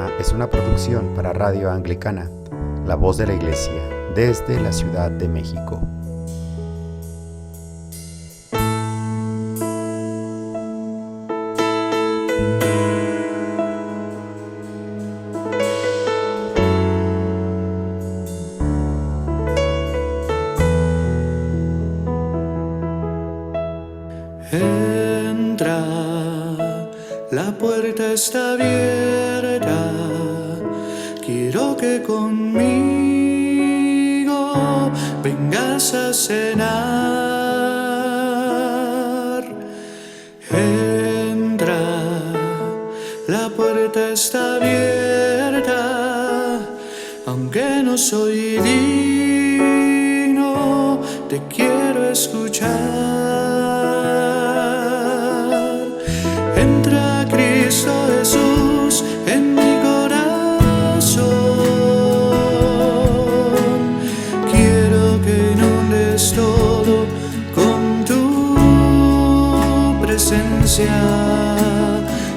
programa es una producción para Radio Anglicana, la voz de la Iglesia, desde la Ciudad de México. Entra, la puerta está abierta, quiero que conmigo vengas a cenar. Entra, la puerta está abierta, aunque no soy digno, te quiero escuchar. Entra Cristo Jesús en mi corazón, quiero que inundes todo con tu presencia,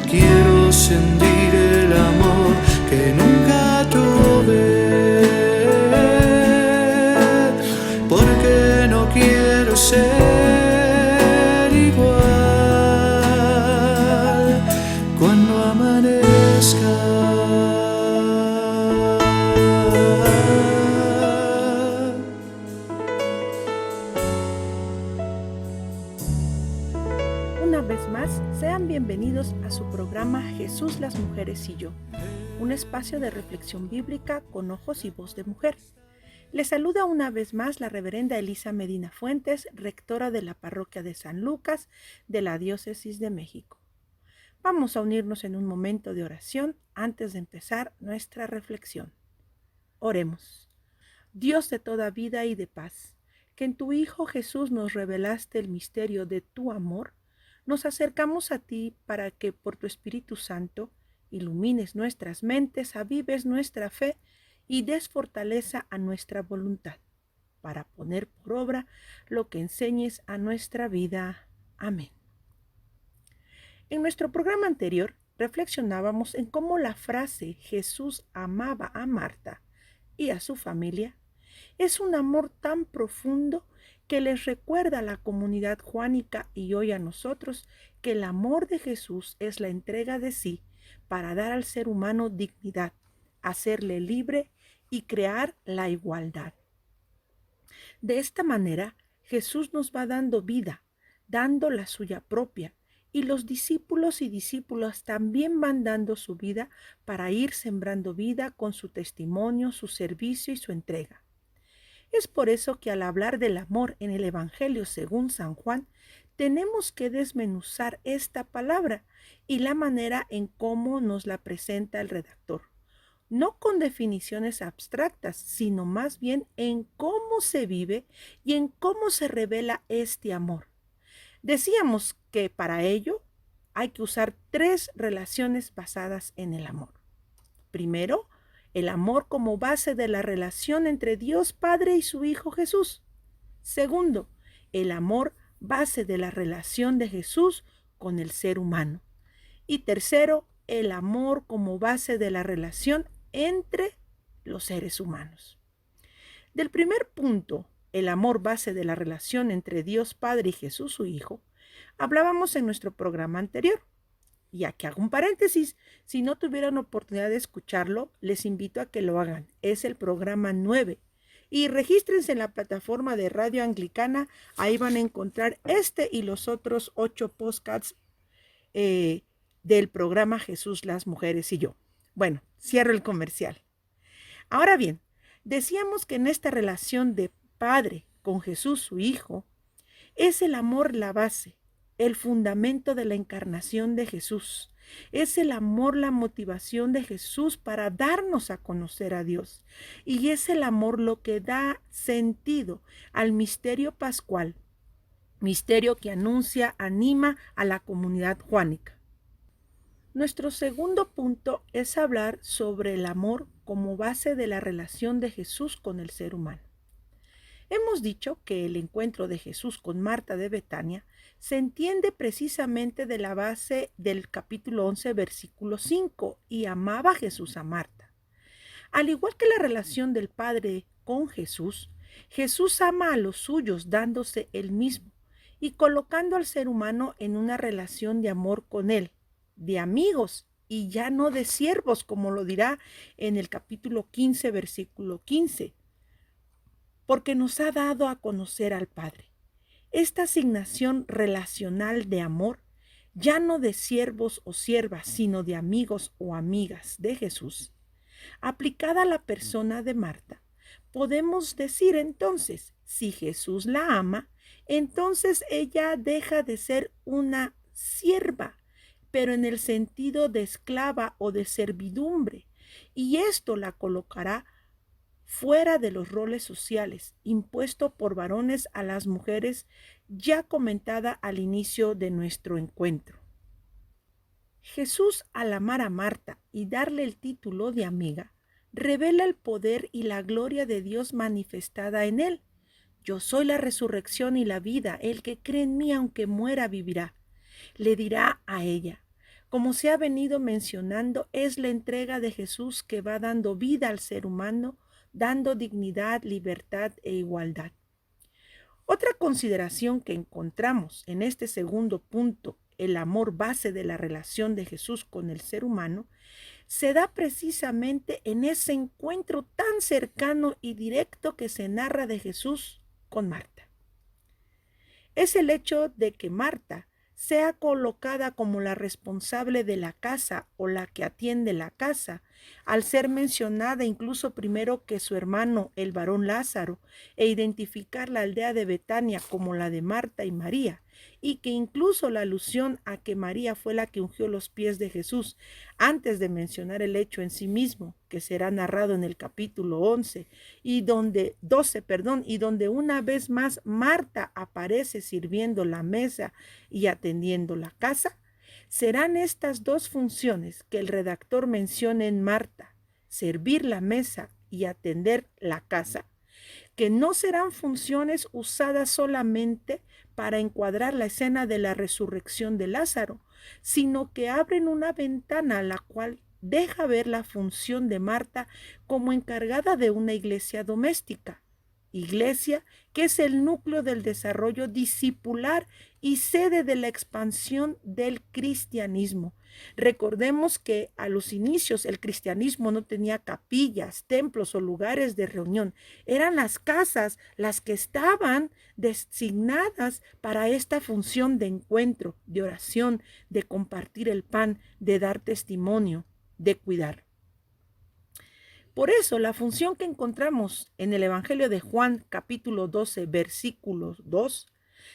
quiero sentir el amor que nunca tuve, porque no quiero ser cuando amanezca. Una vez más, sean bienvenidos a su programa Jesús, las mujeres y yo, un espacio de reflexión bíblica con ojos y voz de mujer. Les saluda una vez más la reverenda Elisa Medina Fuentes, rectora de la parroquia de San Lucas de la Diócesis de México. Vamos a unirnos en un momento de oración antes de empezar nuestra reflexión. Oremos. Dios de toda vida y de paz, que en tu Hijo Jesús nos revelaste el misterio de tu amor, nos acercamos a ti para que por tu Espíritu Santo ilumines nuestras mentes, avives nuestra fe y des fortaleza a nuestra voluntad, para poner por obra lo que enseñes a nuestra vida. Amén. En nuestro programa anterior reflexionábamos en cómo la frase Jesús amaba a Marta y a su familia es un amor tan profundo que les recuerda a la comunidad juánica y hoy a nosotros que el amor de Jesús es la entrega de sí para dar al ser humano dignidad, hacerle libre y crear la igualdad. De esta manera, Jesús nos va dando vida, dando la suya propia, y los discípulos y discípulas también van dando su vida para ir sembrando vida con su testimonio, su servicio y su entrega. Es por eso que al hablar del amor en el Evangelio según San Juan, tenemos que desmenuzar esta palabra y la manera en cómo nos la presenta el redactor. No con definiciones abstractas, sino más bien en cómo se vive y en cómo se revela este amor. Decíamos que para ello hay que usar 3 relaciones basadas en el amor. Primero, el amor como base de la relación entre Dios Padre y su Hijo Jesús. Segundo, el amor base de la relación de Jesús con el ser humano. Y tercero, el amor como base de la relación entre los seres humanos. Del primer punto, el amor base de la relación entre Dios Padre y Jesús su Hijo, hablábamos en nuestro programa anterior. Y aquí hago un paréntesis, si no tuvieron oportunidad de escucharlo, les invito a que lo hagan. Es el programa 9. Y regístrense en la plataforma de Radio Anglicana, ahí van a encontrar este y los otros 8 podcasts del programa Jesús, las mujeres y yo. Bueno, cierro el comercial. Ahora bien, decíamos que en esta relación de Padre con Jesús, su Hijo, es el amor la base, el fundamento de la encarnación de Jesús. Es el amor la motivación de Jesús para darnos a conocer a Dios. Y es el amor lo que da sentido al misterio pascual, misterio que anuncia, anima a la comunidad juánica. Nuestro segundo punto es hablar sobre el amor como base de la relación de Jesús con el ser humano. Hemos dicho que el encuentro de Jesús con Marta de Betania se entiende precisamente de la base del capítulo 11, versículo 5, y amaba Jesús a Marta. Al igual que la relación del Padre con Jesús, Jesús ama a los suyos dándose él mismo y colocando al ser humano en una relación de amor con él, de amigos y ya no de siervos, como lo dirá en el capítulo 15, versículo 15, porque nos ha dado a conocer al Padre. Esta asignación relacional de amor, ya no de siervos o siervas, sino de amigos o amigas de Jesús, aplicada a la persona de Marta, podemos decir entonces, si Jesús la ama, entonces ella deja de ser una sierva, pero en el sentido de esclava o de servidumbre, y esto la colocará fuera de los roles sociales impuestos por varones a las mujeres, ya comentada al inicio de nuestro encuentro. Jesús, al amar a Marta y darle el título de amiga, revela el poder y la gloria de Dios manifestada en él. Yo soy la resurrección y la vida, el que cree en mí aunque muera vivirá. Le dirá a ella. Como se ha venido mencionando, es la entrega de Jesús que va dando vida al ser humano, dando dignidad, libertad e igualdad. Otra consideración que encontramos en este segundo punto, el amor base de la relación de Jesús con el ser humano, se da precisamente en ese encuentro tan cercano y directo que se narra de Jesús con Marta. Es el hecho de que Marta sea colocada como la responsable de la casa o la que atiende la casa, al ser mencionada incluso primero que su hermano, el varón Lázaro, e identificar la aldea de Betania como la de Marta y María, y que incluso la alusión a que María fue la que ungió los pies de Jesús, antes de mencionar el hecho en sí mismo, que será narrado en el capítulo 12, y donde una vez más Marta aparece sirviendo la mesa y atendiendo la casa, serán estas dos funciones que el redactor menciona en Marta, servir la mesa y atender la casa, que no serán funciones usadas solamente para encuadrar la escena de la resurrección de Lázaro, sino que abren una ventana a la cual deja ver la función de Marta como encargada de una iglesia doméstica. Iglesia que es el núcleo del desarrollo discipular y sede de la expansión del cristianismo. Recordemos que a los inicios el cristianismo no tenía capillas, templos o lugares de reunión. Eran las casas las que estaban designadas para esta función de encuentro, de oración, de compartir el pan, de dar testimonio, de cuidar. Por eso, la función que encontramos en el Evangelio de Juan, capítulo 12, versículo 2,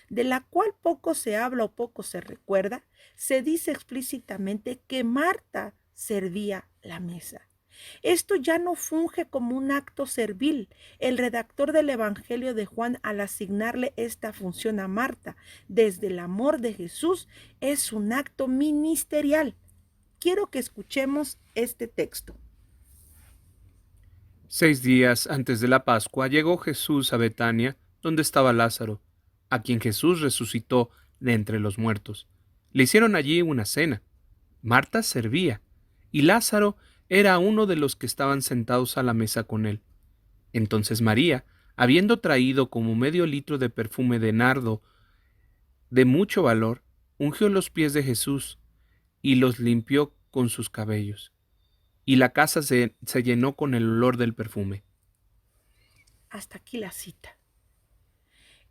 de la cual poco se habla o poco se recuerda, se dice explícitamente que Marta servía la mesa. Esto ya no funge como un acto servil. El redactor del Evangelio de Juan, al asignarle esta función a Marta, desde el amor de Jesús, es un acto ministerial. Quiero que escuchemos este texto. 6 días antes de la Pascua llegó Jesús a Betania, donde estaba Lázaro, a quien Jesús resucitó de entre los muertos. Le hicieron allí una cena. Marta servía, y Lázaro era uno de los que estaban sentados a la mesa con él. Entonces María, habiendo traído como medio litro de perfume de nardo de mucho valor, ungió los pies de Jesús y los limpió con sus cabellos. Y la casa se llenó con el olor del perfume. Hasta aquí la cita.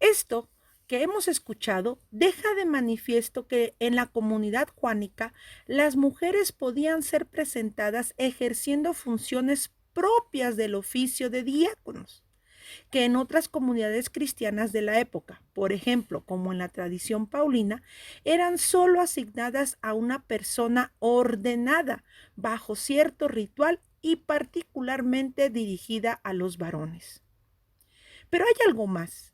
Esto que hemos escuchado deja de manifiesto que en la comunidad juánica las mujeres podían ser presentadas ejerciendo funciones propias del oficio de diáconos, que en otras comunidades cristianas de la época, por ejemplo, como en la tradición paulina, eran solo asignadas a una persona ordenada bajo cierto ritual y particularmente dirigida a los varones. Pero hay algo más.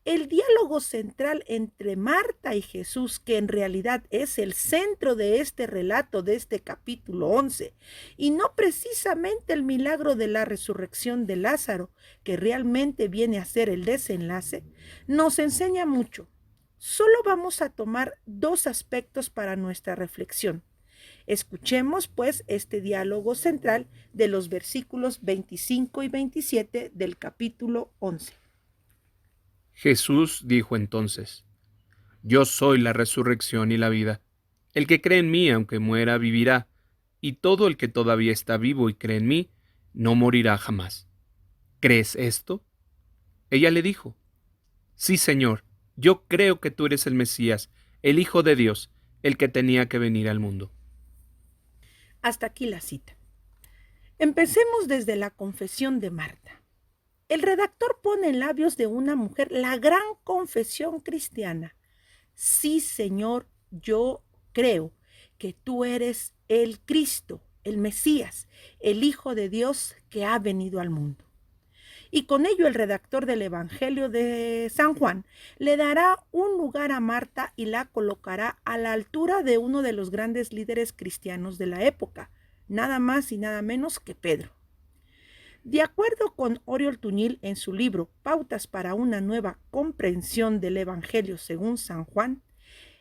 el diálogo central entre Marta y Jesús, que en realidad es el centro de este relato, de este capítulo 11, y no precisamente el milagro de la resurrección de Lázaro, que realmente viene a ser el desenlace, nos enseña mucho. Solo vamos a tomar dos aspectos para nuestra reflexión. Escuchemos pues este diálogo central de los versículos 25 y 27 del capítulo 11. Jesús dijo entonces: Yo soy la resurrección y la vida. El que cree en mí, aunque muera, vivirá, y todo el que todavía está vivo y cree en mí, no morirá jamás. ¿Crees esto? Ella le dijo: Sí, Señor, yo creo que tú eres el Mesías, el Hijo de Dios, el que tenía que venir al mundo. Hasta aquí la cita. Empecemos desde la confesión de Marta. El redactor pone en labios de una mujer la gran confesión cristiana. Sí, Señor, yo creo que tú eres el Cristo, el Mesías, el Hijo de Dios que ha venido al mundo. Y con ello el redactor del Evangelio de San Juan le dará un lugar a Marta y la colocará a la altura de uno de los grandes líderes cristianos de la época, nada más y nada menos que Pedro. De acuerdo con Oriol Tuñil en su libro Pautas para una nueva comprensión del Evangelio según San Juan,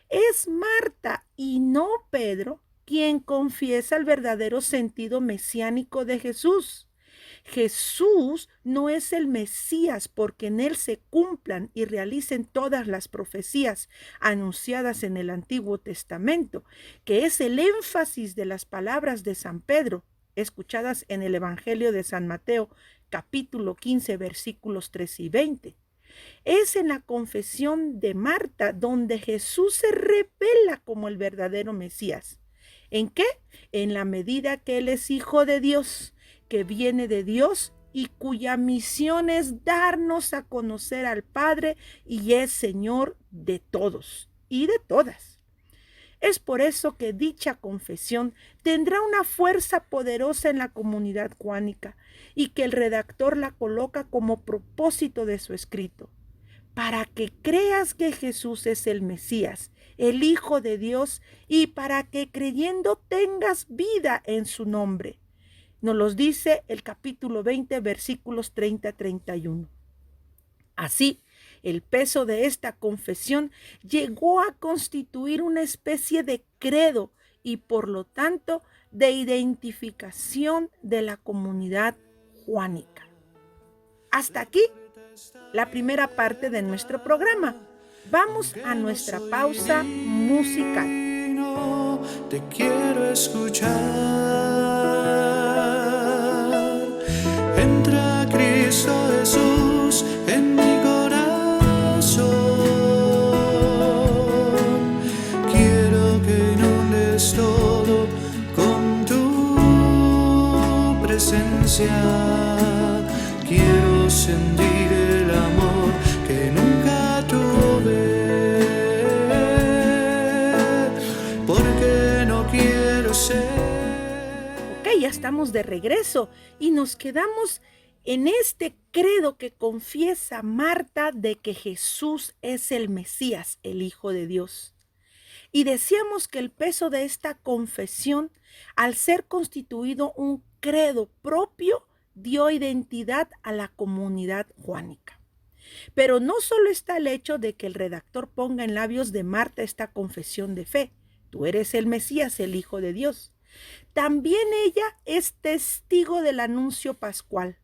es Marta y no Pedro quien confiesa el verdadero sentido mesiánico de Jesús. Jesús no es el Mesías porque en él se cumplan y realicen todas las profecías anunciadas en el Antiguo Testamento, que es el énfasis de las palabras de San Pedro, escuchadas en el Evangelio de San Mateo, capítulo 15, versículos 3 y 20. Es en la confesión de Marta donde Jesús se revela como el verdadero Mesías. ¿En qué? En la medida que Él es Hijo de Dios, que viene de Dios y cuya misión es darnos a conocer al Padre y es Señor de todos y de todas. Es por eso que dicha confesión tendrá una fuerza poderosa en la comunidad juánica y que el redactor la coloca como propósito de su escrito. Para que creas que Jesús es el Mesías, el Hijo de Dios, y para que creyendo tengas vida en su nombre. Nos los dice el capítulo 20, versículos 30-31. Así, el peso de esta confesión llegó a constituir una especie de credo y por lo tanto de identificación de la comunidad juánica. Hasta aquí la primera parte de nuestro programa. Vamos a nuestra pausa musical. Te quiero escuchar. Entra Cristo Jesús en mi corazón. Quiero que inundes todo con tu presencia. Quiero sentir el amor que nunca tuve, porque no quiero ser. Ok, ya estamos de regreso y nos quedamos en este credo que confiesa Marta de que Jesús es el Mesías, el Hijo de Dios. Y decíamos que el peso de esta confesión, al ser constituido un credo propio, dio identidad a la comunidad juánica. Pero no solo está el hecho de que el redactor ponga en labios de Marta esta confesión de fe: tú eres el Mesías, el Hijo de Dios. También ella es testigo del anuncio pascual,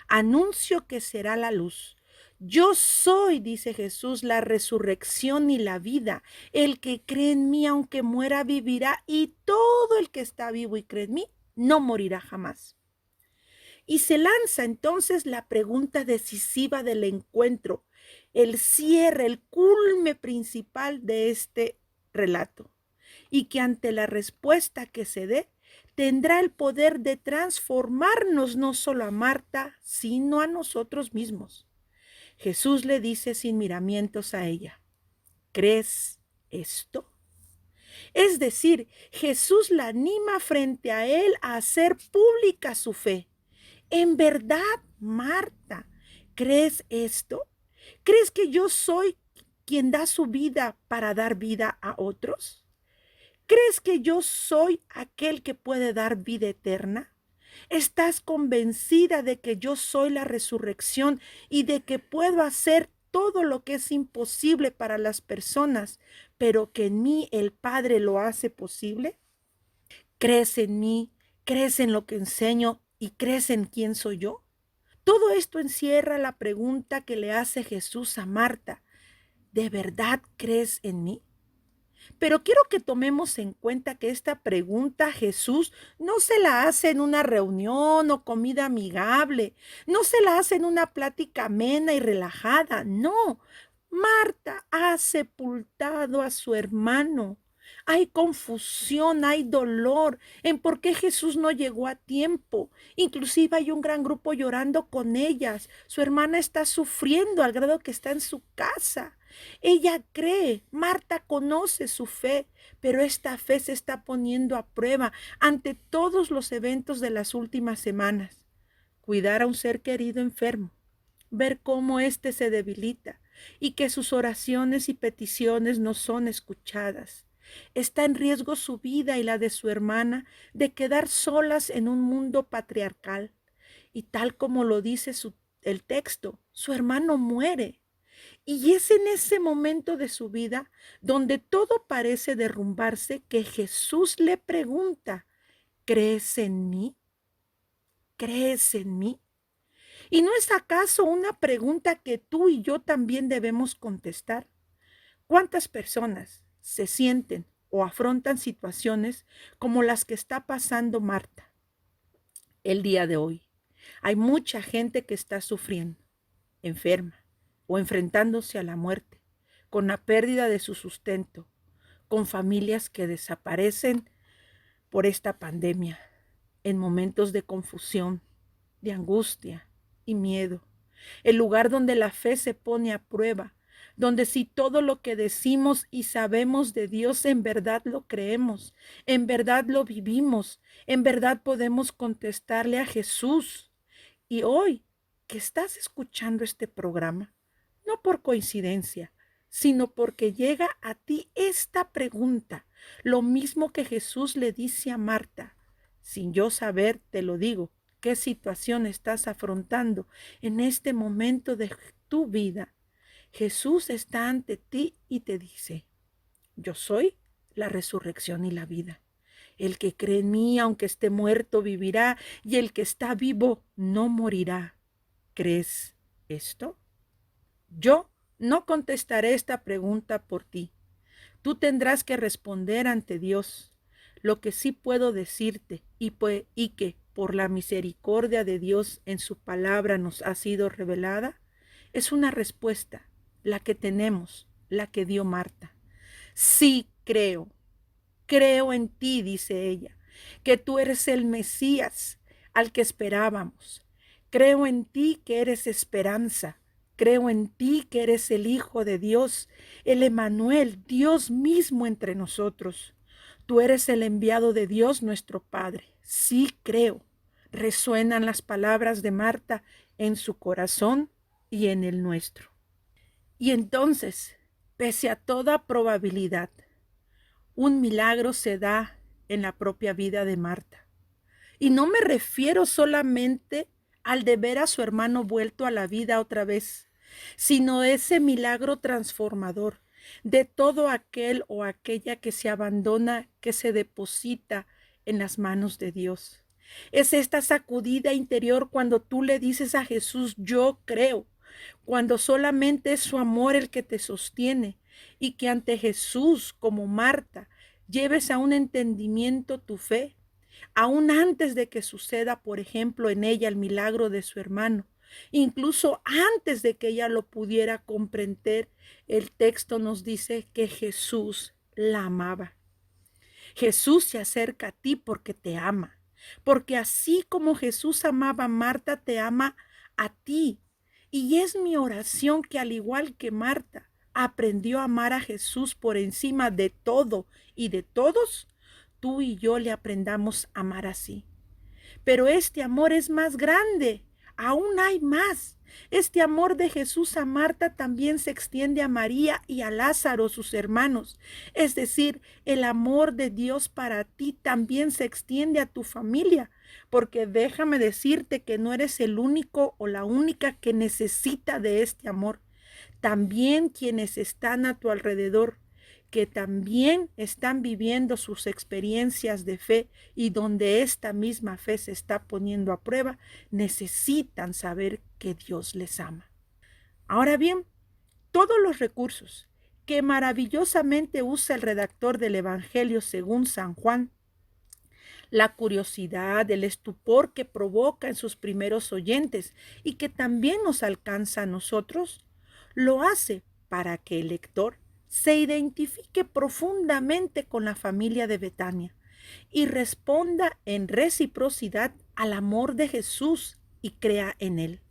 anuncio que será la luz. Yo soy, dice Jesús, la resurrección y la vida. El que cree en mí, aunque muera, vivirá, y todo el que está vivo y cree en mí, no morirá jamás. Y se lanza entonces la pregunta decisiva del encuentro, el cierre, el culme principal de este relato, y que ante la respuesta que se dé, tendrá el poder de transformarnos no solo a Marta, sino a nosotros mismos. Jesús le dice sin miramientos a ella: ¿crees esto? Es decir, Jesús la anima frente a él a hacer pública su fe. ¿En verdad, Marta, crees esto? ¿Crees que yo soy quien da su vida para dar vida a otros? ¿Crees que yo soy aquel que puede dar vida eterna? ¿Estás convencida de que yo soy la resurrección y de que puedo hacer todo lo que es imposible para las personas, pero que en mí el Padre lo hace posible? ¿Crees en mí? ¿Crees en lo que enseño? ¿Y crees en quién soy yo? Todo esto encierra la pregunta que le hace Jesús a Marta. ¿De verdad crees en mí? Pero quiero que tomemos en cuenta que esta pregunta Jesús no se la hace en una reunión o comida amigable, no se la hace en una plática amena y relajada, no. Marta ha sepultado a su hermano. Hay confusión, hay dolor en por qué Jesús no llegó a tiempo. Inclusive hay un gran grupo llorando con ellas. Su hermana está sufriendo al grado que está en su casa. Ella cree, Marta conoce su fe, pero esta fe se está poniendo a prueba ante todos los eventos de las últimas semanas. Cuidar a un ser querido enfermo, ver cómo éste se debilita y que sus oraciones y peticiones no son escuchadas. Está en riesgo su vida y la de su hermana de quedar solas en un mundo patriarcal. Y tal como lo dice el texto, su hermano muere. Y es en ese momento de su vida donde todo parece derrumbarse que Jesús le pregunta, ¿crees en mí? ¿Crees en mí? ¿Y no es acaso una pregunta que tú y yo también debemos contestar? ¿Cuántas personas se sienten o afrontan situaciones como las que está pasando Marta el día de hoy? Hay mucha gente que está sufriendo, enferma o enfrentándose a la muerte, con la pérdida de su sustento, con familias que desaparecen por esta pandemia, en momentos de confusión, de angustia y miedo. El lugar donde la fe se pone a prueba, donde si todo lo que decimos y sabemos de Dios en verdad lo creemos, en verdad lo vivimos, en verdad podemos contestarle a Jesús. Y hoy que estás escuchando este programa, no por coincidencia, sino porque llega a ti esta pregunta, lo mismo que Jesús le dice a Marta. Sin yo saber, te lo digo, qué situación estás afrontando en este momento de tu vida. Jesús está ante ti y te dice, yo soy la resurrección y la vida. El que cree en mí, aunque esté muerto, vivirá, y el que está vivo no morirá. ¿Crees esto? Yo no contestaré esta pregunta por ti. Tú tendrás que responder ante Dios. Lo que sí puedo decirte y que por la misericordia de Dios en su palabra nos ha sido revelada, es una respuesta, la que tenemos, la que dio Marta. Sí creo en ti, dice ella, que tú eres el Mesías al que esperábamos. Creo en ti que eres esperanza. Creo en ti que eres el Hijo de Dios, el Emmanuel, Dios mismo entre nosotros. Tú eres el enviado de Dios nuestro Padre. Sí creo. Resuenan las palabras de Marta en su corazón y en el nuestro. Y entonces, pese a toda probabilidad, un milagro se da en la propia vida de Marta. Y no me refiero solamente al de ver a su hermano vuelto a la vida otra vez, sino ese milagro transformador de todo aquel o aquella que se abandona, que se deposita en las manos de Dios. Es esta sacudida interior cuando tú le dices a Jesús, yo creo, cuando solamente es su amor el que te sostiene y que ante Jesús, como Marta, lleves a un entendimiento tu fe, aún antes de que suceda, por ejemplo, en ella el milagro de su hermano. Incluso antes de que ella lo pudiera comprender, el texto nos dice que Jesús la amaba. Jesús se acerca a ti porque te ama, porque así como Jesús amaba a Marta, te ama a ti. Y es mi oración que al igual que Marta aprendió a amar a Jesús por encima de todo y de todos, tú y yo le aprendamos a amar así. Pero este amor es más grande. aún hay más. Este amor de Jesús a Marta también se extiende a María y a Lázaro, sus hermanos. Es decir, el amor de Dios para ti también se extiende a tu familia, porque déjame decirte que no eres el único o la única que necesita de este amor. También quienes están a tu alrededor, que también están viviendo sus experiencias de fe y donde esta misma fe se está poniendo a prueba, necesitan saber que Dios les ama. Ahora bien, todos los recursos que maravillosamente usa el redactor del Evangelio según San Juan, la curiosidad, el estupor que provoca en sus primeros oyentes y que también nos alcanza a nosotros, lo hace para que el lector se identifique profundamente con la familia de Betania y responda en reciprocidad al amor de Jesús y crea en él.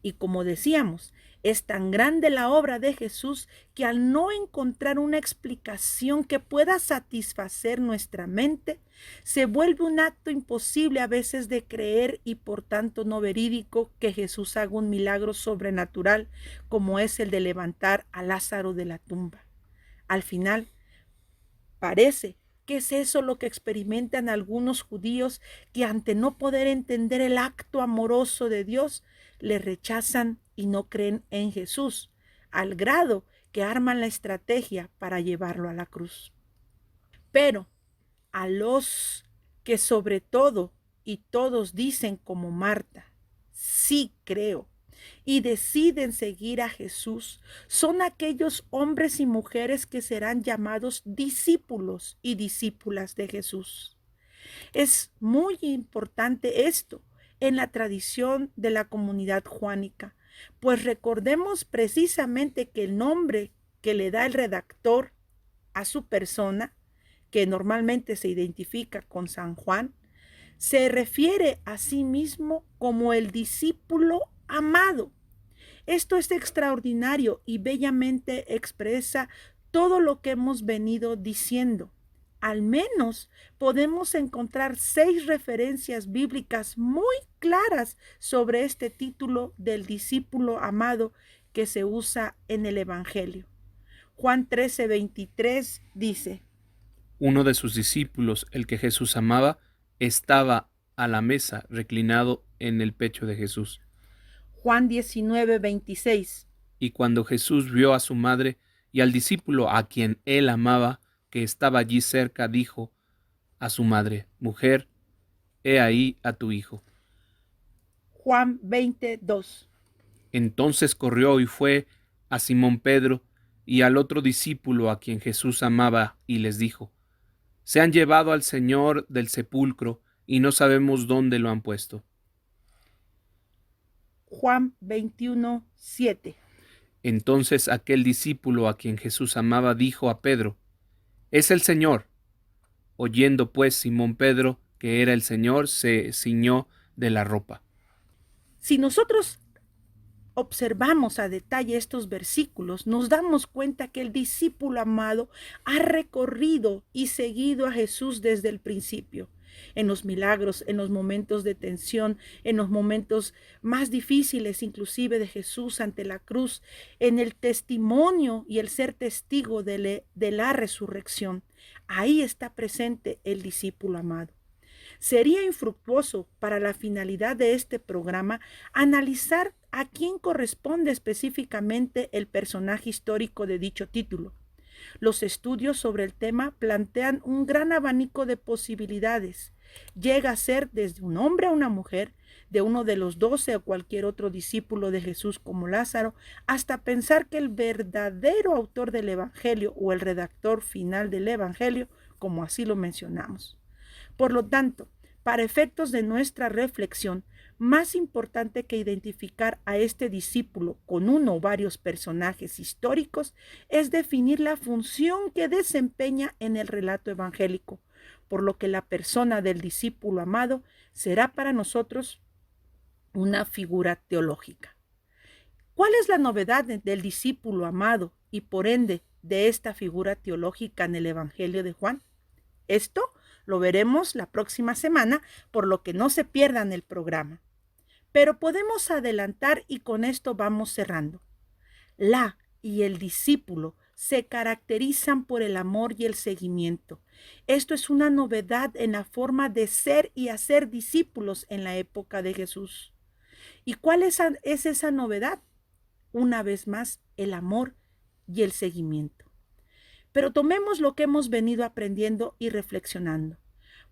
Y como decíamos, es tan grande la obra de Jesús que al no encontrar una explicación que pueda satisfacer nuestra mente, se vuelve un acto imposible a veces de creer y por tanto no verídico que Jesús haga un milagro sobrenatural como es el de levantar a Lázaro de la tumba. Al final, parece que es eso lo que experimentan algunos judíos que ante no poder entender el acto amoroso de Dios, le rechazan y no creen en Jesús, al grado que arman la estrategia para llevarlo a la cruz. Pero a los que sobre todo y todos dicen como Marta, sí creo, y deciden seguir a Jesús, son aquellos hombres y mujeres que serán llamados discípulos y discípulas de Jesús. Es muy importante esto en la tradición de la comunidad juánica, pues recordemos precisamente que el nombre que le da el redactor a su persona, que normalmente se identifica con San Juan, se refiere a sí mismo como el discípulo amado. Esto es extraordinario y bellamente expresa todo lo que hemos venido diciendo. Al menos podemos encontrar 6 referencias bíblicas muy claras sobre este título del discípulo amado que se usa en el Evangelio. Juan 13:23 dice: Uno de sus discípulos, el que Jesús amaba, estaba a la mesa reclinado en el pecho de Jesús. Juan 19:26. Y cuando Jesús vio a su madre y al discípulo a quien él amaba, que estaba allí cerca, dijo a su madre: Mujer, he ahí a tu hijo. Juan 20:2. Entonces corrió y fue a Simón Pedro y al otro discípulo a quien Jesús amaba y les dijo: Se han llevado al Señor del sepulcro y no sabemos dónde lo han puesto. Juan 21:7. Entonces aquel discípulo a quien Jesús amaba dijo a Pedro: Es el Señor. Oyendo pues Simón Pedro que era el Señor, se ciñó de la ropa. Si nosotros observamos a detalle estos versículos, nos damos cuenta que el discípulo amado ha recorrido y seguido a Jesús desde el principio. En los milagros, en los momentos de tensión, en los momentos más difíciles inclusive de Jesús ante la cruz, en el testimonio y el ser testigo de la resurrección. Ahí está presente el discípulo amado. Sería infructuoso para la finalidad de este programa analizar a quién corresponde específicamente el personaje histórico de dicho título. Los estudios sobre el tema plantean un gran abanico de posibilidades. Llega a ser desde un hombre a una mujer, de uno de los 12 o cualquier otro discípulo de Jesús como Lázaro, hasta pensar que el verdadero autor del Evangelio o el redactor final del Evangelio, como así lo mencionamos. Por lo tanto, para efectos de nuestra reflexión, más importante que identificar a este discípulo con uno o varios personajes históricos es definir la función que desempeña en el relato evangélico, por lo que la persona del discípulo amado será para nosotros una figura teológica. ¿Cuál es la novedad del discípulo amado y por ende de esta figura teológica en el Evangelio de Juan? Esto lo veremos la próxima semana, por lo que no se pierdan el programa. pero podemos adelantar y con esto vamos cerrando. La y el discípulo se caracterizan por el amor y el seguimiento. Esto es una novedad en la forma de ser y hacer discípulos en la época de Jesús. ¿Y cuál es esa novedad? Una vez más, el amor y el seguimiento. Pero tomemos lo que hemos venido aprendiendo y reflexionando.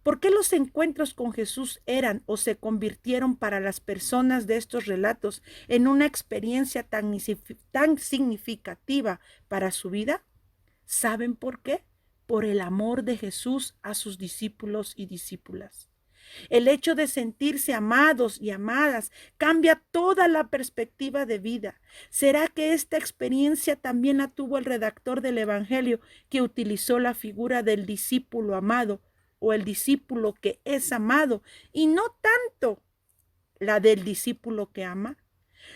¿Por qué los encuentros con Jesús eran o se convirtieron para las personas de estos relatos en una experiencia tan significativa para su vida? ¿Saben por qué? Por el amor de Jesús a sus discípulos y discípulas. El hecho de sentirse amados y amadas cambia toda la perspectiva de vida. ¿Será que esta experiencia también la tuvo el redactor del Evangelio, que utilizó la figura del discípulo amado o el discípulo que es amado y no tanto la del discípulo que ama?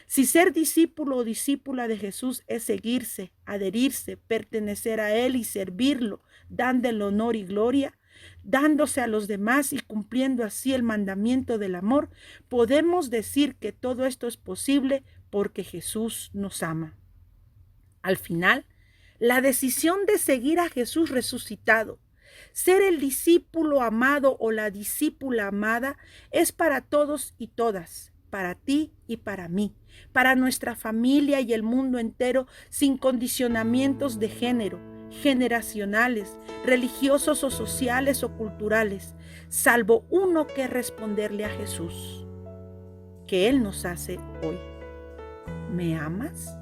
Si ser discípulo o discípula de Jesús es seguirse, adherirse, pertenecer a Él y servirlo, dándole honor y gloria, dándose a los demás y cumpliendo así el mandamiento del amor, podemos decir que todo esto es posible porque Jesús nos ama. Al final, la decisión de seguir a Jesús resucitado, ser el discípulo amado o la discípula amada, es para todos y todas, para ti y para mí, para nuestra familia y el mundo entero, sin condicionamientos de género, generacionales, religiosos o sociales o culturales, salvo uno que responderle a Jesús, que Él nos hace hoy. ¿Me amas?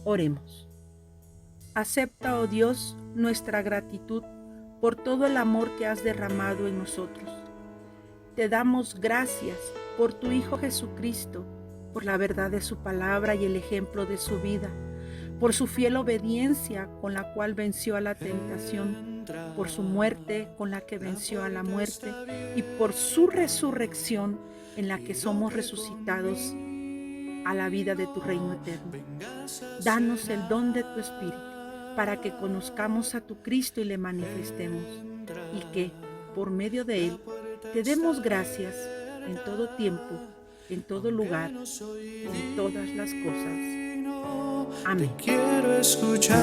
Oremos. Acepta, oh Dios, nuestra gratitud por todo el amor que has derramado en nosotros. Te damos gracias por tu Hijo Jesucristo, por la verdad de su palabra y el ejemplo de su vida, por su fiel obediencia con la cual venció a la tentación, por su muerte con la que venció a la muerte y por su resurrección en la que somos resucitados a la vida de tu reino eterno. Danos el don de tu Espíritu para que conozcamos a tu Cristo y le manifestemos, y que, por medio de Él, te demos gracias en todo tiempo, en todo lugar, en todas las cosas. Amén. Te quiero escuchar.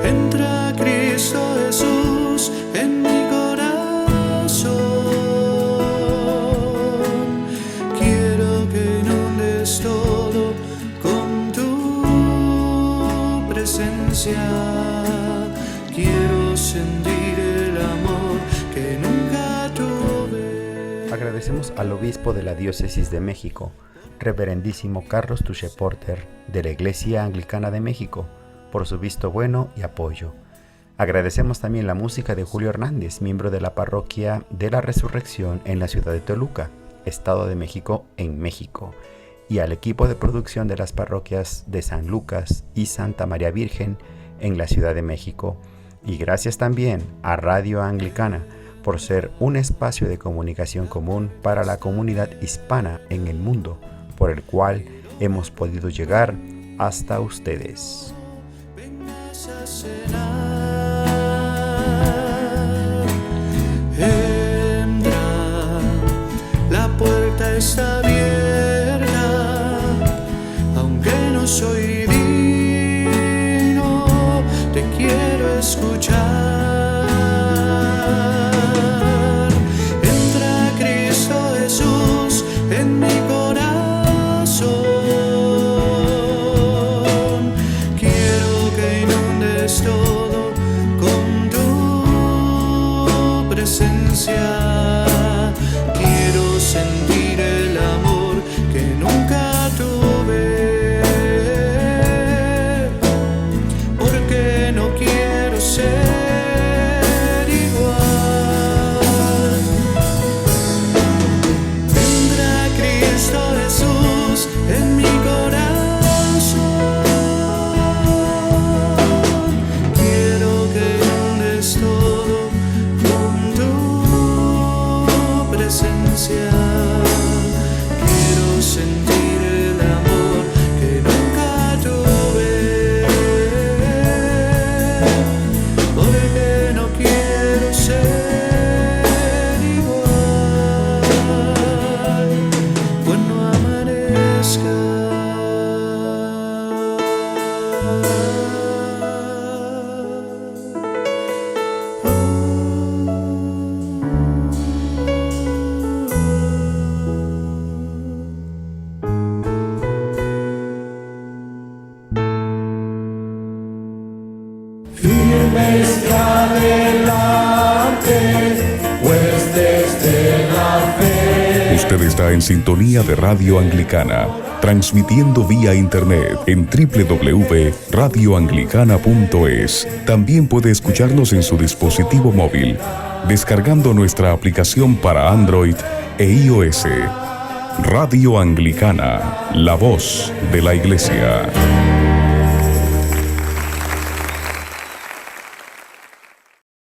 Entra Cristo Jesús en mi corazón. Quiero que inundes todo con tu presencia. Quiero sentir el amor que nunca tuve. Agradecemos al obispo de la Diócesis de México, Reverendísimo Carlos Touché Porter, de la Iglesia Anglicana de México, por su visto bueno y apoyo. Agradecemos también la música de Julio Hernández, miembro de la Parroquia de la Resurrección en la ciudad de Toluca, Estado de México, en México, y al equipo de producción de las parroquias de San Lucas y Santa María Virgen en la Ciudad de México. Y gracias también a Radio Anglicana por ser un espacio de comunicación común para la comunidad hispana en el mundo, por el cual hemos podido llegar hasta ustedes. Vengas a cenar. Entra, la puerta está abierta, aunque no soy digno, te quiero escuchar. Entra Cristo Jesús en mi corazón. Quiero que inundes todo con tu presencia. Quiero sentir el amor Firmes que adelante, huestes de la fe. Usted está en sintonía de Radio Anglicana, transmitiendo vía internet en www.radioanglicana.es. También puede escucharnos en su dispositivo móvil, descargando nuestra aplicación para Android e iOS. Radio Anglicana, la voz de la Iglesia.